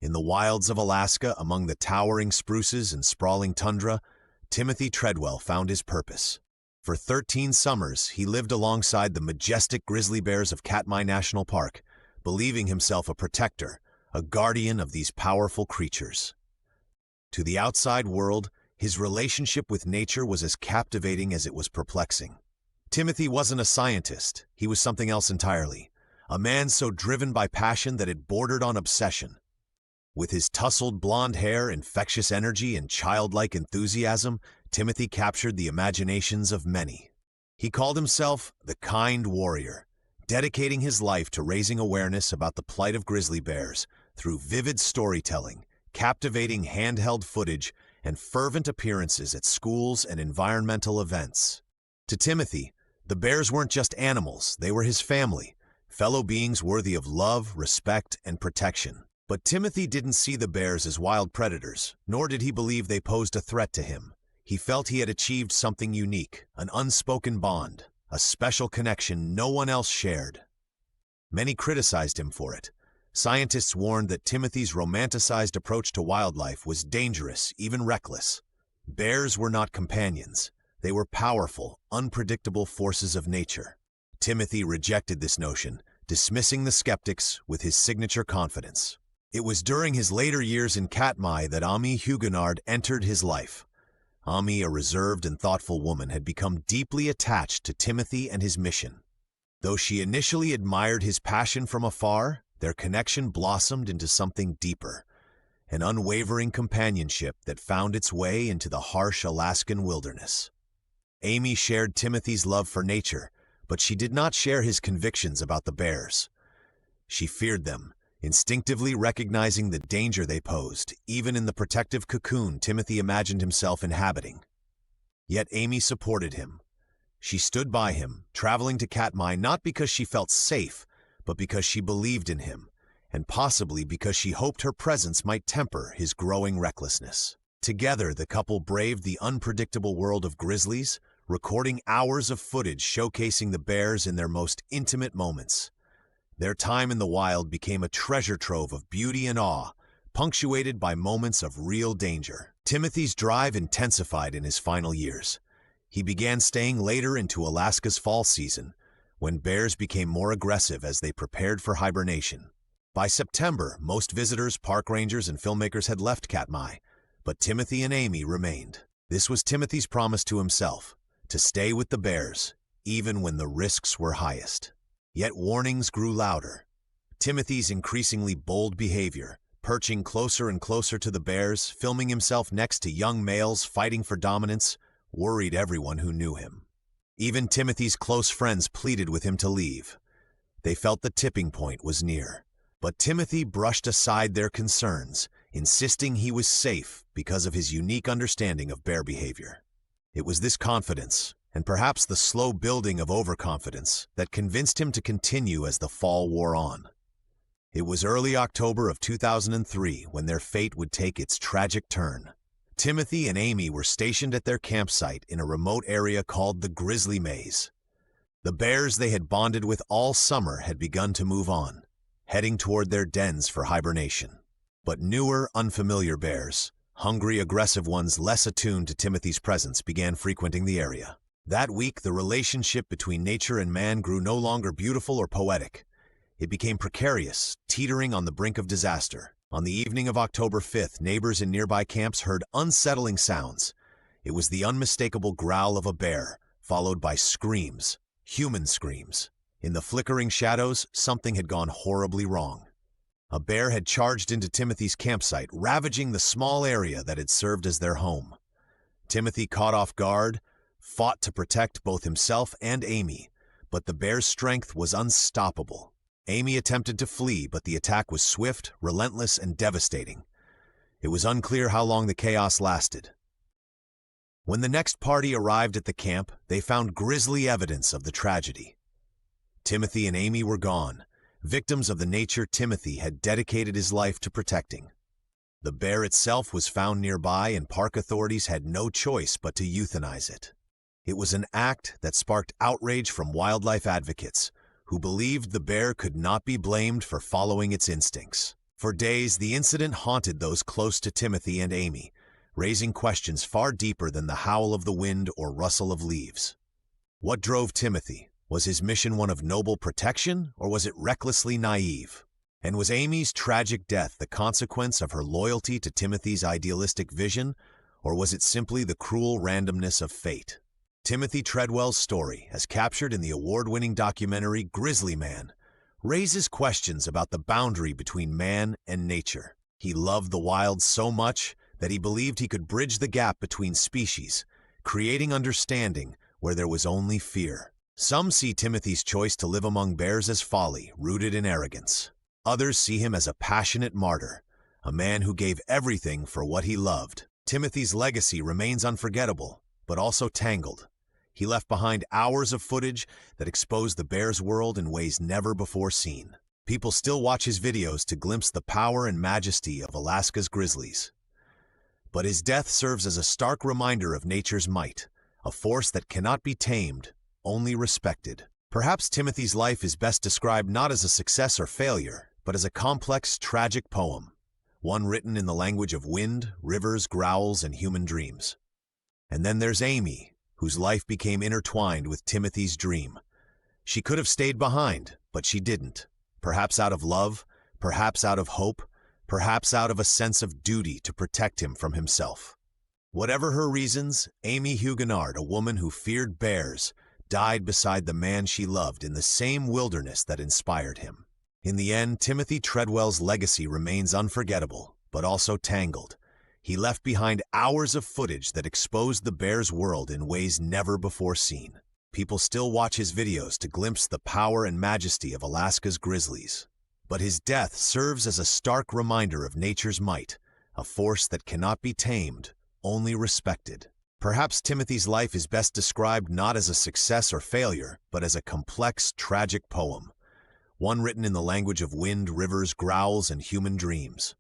In the wilds of Alaska, among the towering spruces and sprawling tundra, Timothy Treadwell found his purpose. For 13 summers, he lived alongside the majestic grizzly bears of Katmai National Park, believing himself a protector, a guardian of these powerful creatures. To the outside world, his relationship with nature was as captivating as it was perplexing. Timothy wasn't a scientist, he was something else entirely, a man so driven by passion that it bordered on obsession. With his tousled blonde hair, infectious energy, and childlike enthusiasm, Timothy captured the imaginations of many. He called himself the Kind Warrior, dedicating his life to raising awareness about the plight of grizzly bears through vivid storytelling, captivating handheld footage, and fervent appearances at schools and environmental events. To Timothy, the bears weren't just animals, they were his family, fellow beings worthy of love, respect, and protection. But Timothy didn't see the bears as wild predators, nor did he believe they posed a threat to him. He felt he had achieved something unique, an unspoken bond, a special connection no one else shared. Many criticized him for it. Scientists warned that Timothy's romanticized approach to wildlife was dangerous, even reckless. Bears were not companions. They were powerful, unpredictable forces of nature. Timothy rejected this notion, dismissing the skeptics with his signature confidence. It was during his later years in Katmai that Ami Huguenard entered his life. Ami, a reserved and thoughtful woman, had become deeply attached to Timothy and his mission. Though she initially admired his passion from afar, their connection blossomed into something deeper, an unwavering companionship that found its way into the harsh Alaskan wilderness. Amy shared Timothy's love for nature, but she did not share his convictions about the bears. She feared them, instinctively recognizing the danger they posed, even in the protective cocoon Timothy imagined himself inhabiting. Yet Amy supported him. She stood by him, traveling to Katmai not because she felt safe, but because she believed in him, and possibly because she hoped her presence might temper his growing recklessness. Together, the couple braved the unpredictable world of grizzlies, recording hours of footage showcasing the bears in their most intimate moments. Their time in the wild became a treasure trove of beauty and awe, punctuated by moments of real danger. Timothy's drive intensified in his final years. He began staying later into Alaska's fall season, when bears became more aggressive as they prepared for hibernation. By September, most visitors, park rangers, and filmmakers had left Katmai, but Timothy and Amy remained. This was Timothy's promise to himself, to stay with the bears, even when the risks were highest. Yet warnings grew louder. Timothy's increasingly bold behavior, perching closer and closer to the bears, filming himself next to young males fighting for dominance, worried everyone who knew him. Even Timothy's close friends pleaded with him to leave. They felt the tipping point was near. But Timothy brushed aside their concerns, insisting he was safe because of his unique understanding of bear behavior. It was this confidence, and perhaps the slow building of overconfidence, that convinced him to continue as the fall wore on. It was early October of 2003 when their fate would take its tragic turn. Timothy and Amy were stationed at their campsite in a remote area called the Grizzly Maze. The bears they had bonded with all summer had begun to move on, heading toward their dens for hibernation. But newer, unfamiliar bears, hungry, aggressive ones less attuned to Timothy's presence, began frequenting the area. That week, the relationship between nature and man grew no longer beautiful or poetic. It became precarious, teetering on the brink of disaster. On the evening of October 5th, neighbors in nearby camps heard unsettling sounds. It was the unmistakable growl of a bear, followed by screams, human screams. In the flickering shadows, something had gone horribly wrong. A bear had charged into Timothy's campsite, ravaging the small area that had served as their home. Timothy, caught off guard, fought to protect both himself and Amy, but the bear's strength was unstoppable. Amy attempted to flee, but the attack was swift, relentless, and devastating. It was unclear how long the chaos lasted. When the next party arrived at the camp, they found grisly evidence of the tragedy. Timothy and Amy were gone, victims of the nature Timothy had dedicated his life to protecting. The bear itself was found nearby, and park authorities had no choice but to euthanize it. It was an act that sparked outrage from wildlife advocates, who believed the bear could not be blamed for following its instincts. For days, the incident haunted those close to Timothy and Amy, raising questions far deeper than the howl of the wind or rustle of leaves. What drove Timothy? Was his mission one of noble protection, or was it recklessly naive? And was Amy's tragic death the consequence of her loyalty to Timothy's idealistic vision, or was it simply the cruel randomness of fate? Timothy Treadwell's story, as captured in the award-winning documentary Grizzly, raises questions about the boundary between man and nature. He loved the wild so much that he believed he could bridge the gap between species, creating understanding where there was only fear. Some see Timothy's choice to live among bears as folly, rooted in arrogance. Others see him as a passionate martyr, a man who gave everything for what he loved. Timothy's legacy remains unforgettable, but also tangled. He left behind hours of footage that exposed the bear's world in ways never before seen. People still watch his videos to glimpse the power and majesty of Alaska's grizzlies. But his death serves as a stark reminder of nature's might, a force that cannot be tamed, only respected. Perhaps Timothy's life is best described not as a success or failure, but as a complex, tragic poem, one written in the language of wind, rivers, growls, and human dreams. And then there's Amy, whose life became intertwined with Timothy's dream. She could have stayed behind, but she didn't. Perhaps out of love, perhaps out of hope, perhaps out of a sense of duty to protect him from himself. Whatever her reasons, Amy Huguenard, a woman who feared bears, died beside the man she loved in the same wilderness that inspired him. In the end, Timothy Treadwell's legacy remains unforgettable, but also tangled. He left behind hours of footage that exposed the bear's world in ways never before seen. People still watch his videos to glimpse the power and majesty of Alaska's grizzlies. But his death serves as a stark reminder of nature's might, a force that cannot be tamed, only respected. Perhaps Timothy's life is best described not as a success or failure, but as a complex, tragic poem, one written in the language of wind, rivers, growls, and human dreams.